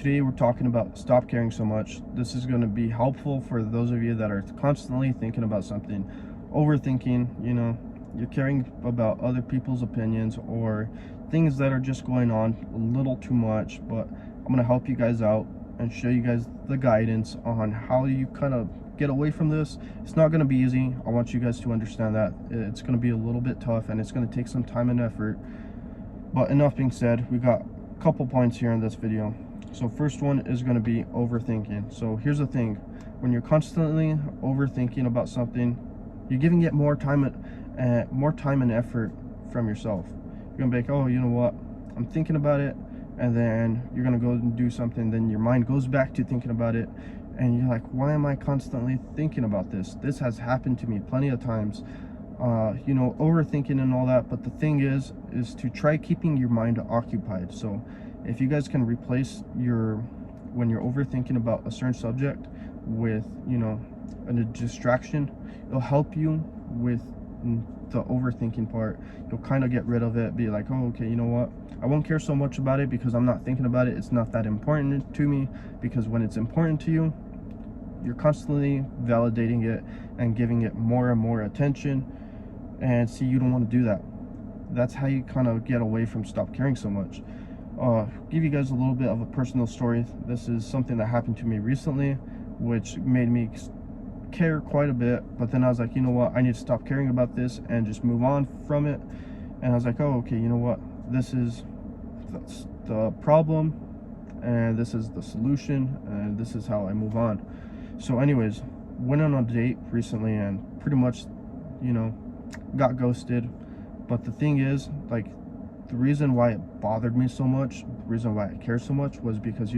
today we're talking about stop caring so much. This is going to be helpful for those of you that are constantly thinking about something, overthinking, you're caring about other people's opinions or things that are just going on a little too much. But I'm going to help you guys out and show you guys the guidance on how you kind of get away from this. It's not going to be easy. I want you guys to understand that it's going to be a little bit tough and it's going to take some time and effort. But enough being said, we got a couple points here in this video. So first one is going to be overthinking. So here's the thing: when you're constantly overthinking about something, you're giving it more time and effort from yourself. You're gonna be like, oh, you know what, I'm thinking about it, and then you're gonna go and do something, then your mind goes back to thinking about it, and you're like, why am I constantly thinking about this? This has happened to me plenty of times. Overthinking and all that. But the thing is to try keeping your mind occupied. So if you guys can replace when you're overthinking about a certain subject with a distraction, it'll help you with the overthinking part. You'll kind of get rid of it, be like, oh, okay, you know what, I won't care so much about it because I'm not thinking about it. It's not that important to me. Because when it's important to you, you're constantly validating it and giving it more and more attention. And see, you don't want to do that. That's how you kind of get away from stop caring so much. Give you guys a little bit of a personal story. This is something that happened to me recently, which made me care quite a bit. But then I was like, you know what, I need to stop caring about this and just move on from it. And I was like, oh, okay, you know what, that's the problem and this is the solution and this is how I move on. So anyways, went on a date recently and pretty much got ghosted. But the thing is, like, the reason why it bothered me so much, the reason why I care so much, was because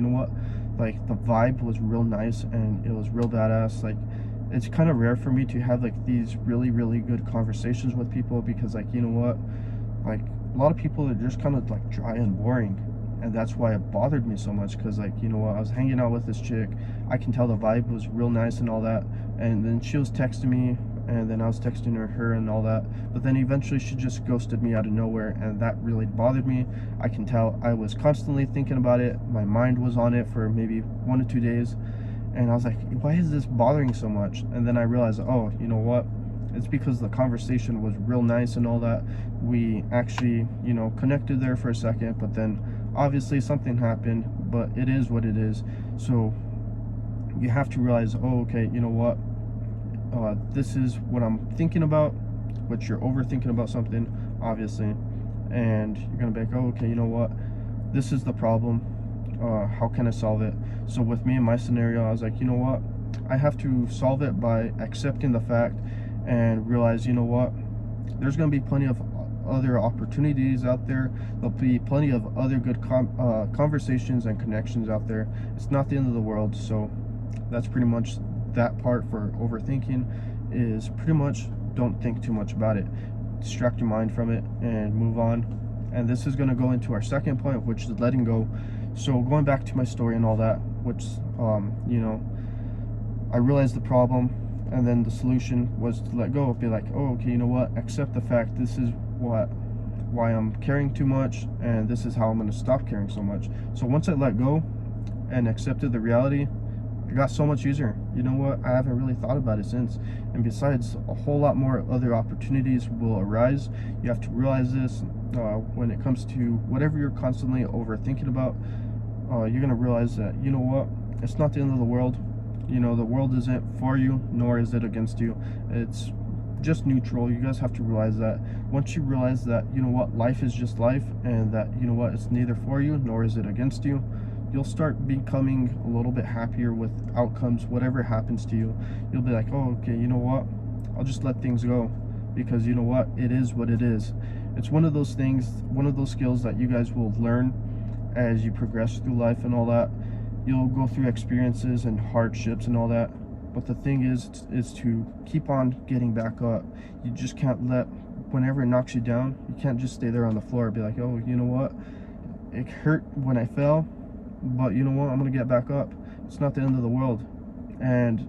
like, the vibe was real nice and it was real badass. Like, it's kind of rare for me to have like these really, really good conversations with people, because like, like, a lot of people are just kind of like dry and boring. And that's why it bothered me so much, because like, I was hanging out with this chick, I can tell the vibe was real nice and all that, and then she was texting me, and then I was texting her and all that. But then eventually she just ghosted me out of nowhere, and that really bothered me. I can tell I was constantly thinking about it. My mind was on it for maybe 1 to 2 days, and I was like, why is this bothering so much? And then I realized, oh, you know what, it's because the conversation was real nice and all that. We actually connected there for a second, but then obviously something happened. But it is what it is. So you have to realize, oh, okay, you know what, this is what I'm thinking about, which you're overthinking about something, obviously, and you're gonna be like, oh, okay, you know what, this is the problem. How can I solve it? So with me in my scenario, I was like, you know what, I have to solve it by accepting the fact and realize, you know what, there's gonna be plenty of other opportunities out there. There'll be plenty of other good conversations and connections out there. It's not the end of the world. So that's pretty much that part for overthinking, is pretty much don't think too much about it. Distract your mind from it and move on. And this is going to go into our second point, which is letting go. So going back to my story and all that, which I realized the problem, and then the solution was to let go. Be like, oh, okay, you know what, accept the fact this is why I'm caring too much, and this is how I'm going to stop caring so much. So once I let go and accepted the reality, it got so much easier. You know what, I haven't really thought about it since. And besides, a whole lot more other opportunities will arise. You have to realize this when it comes to whatever you're constantly overthinking about. You're going to realize that, you know what, it's not the end of the world. The world isn't for you, nor is it against you. It's just neutral. You guys have to realize that. Once you realize that, you know what, life is just life, and that, you know what, it's neither for you nor is it against you, you'll start becoming a little bit happier with outcomes. Whatever happens to you, you'll be like, oh, okay, you know what, I'll just let things go, because you know what, it is what it is. It's one of those things, one of those skills that you guys will learn as you progress through life and all that. You'll go through experiences and hardships and all that, but the thing is to keep on getting back up. You just can't let, whenever it knocks you down, you can't just stay there on the floor and be like, oh, you know what, it hurt when I fell, but you know what, I'm gonna get back up. It's not the end of the world. And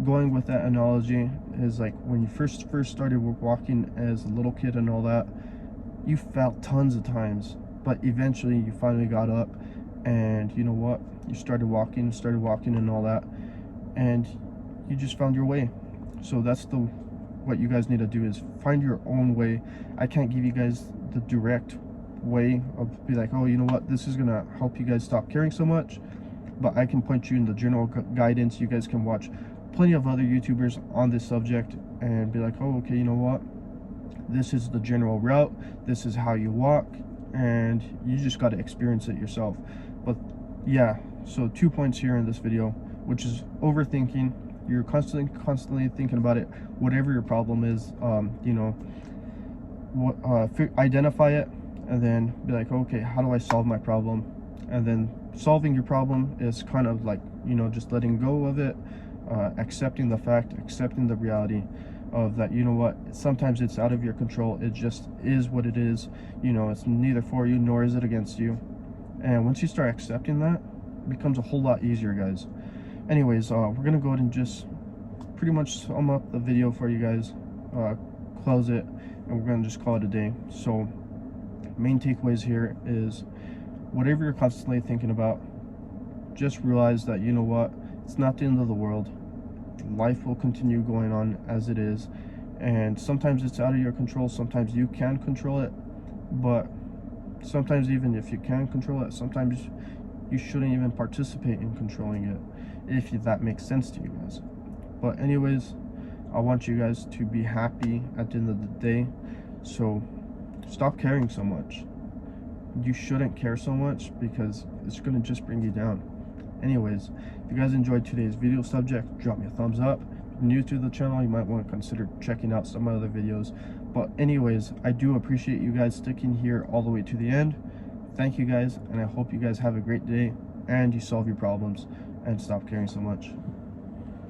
going with that analogy is like when you first started walking as a little kid and all that, you fell tons of times, but eventually you finally got up and you know what, you started walking and all that, and you just found your way. So that's what you guys need to do, is find your own way. I can't give you guys the direct way of be like, oh, you know what, this is gonna help you guys stop caring so much, but I can point you in the general guidance. You guys can watch plenty of other YouTubers on this subject and be like, oh, okay, you know what, this is the general route, this is how you walk, and you just got to experience it yourself. But yeah, so 2 points here in this video, which is overthinking. You're constantly thinking about it, whatever your problem is. You know, identify it, and then be like, okay, how do I solve my problem? And then solving your problem is kind of like, you know, just letting go of it, accepting the fact, accepting the reality of that, you know what, sometimes it's out of your control. It just is what it is. You know, it's neither for you nor is it against you. And once you start accepting that, it becomes a whole lot easier, guys. Anyways, we're gonna go ahead and just pretty much sum up the video for you guys, close it, and we're gonna just call it a day. So main takeaways here is, whatever you're constantly thinking about, just realize that, you know what, it's not the end of the world. Life will continue going on as it is, and sometimes it's out of your control, sometimes you can control it, but sometimes even if you can control it, sometimes you shouldn't even participate in controlling it, if that makes sense to you guys. But anyways, I want you guys to be happy at the end of the day, so stop caring so much. You shouldn't care so much, because it's going to just bring you down. Anyways, if you guys enjoyed today's video subject, drop me a thumbs up. If you're new to the channel, you might want to consider checking out some other videos. But anyways, I do appreciate you guys sticking here all the way to the end. Thank you guys, and I hope you guys have a great day and you solve your problems and stop caring so much.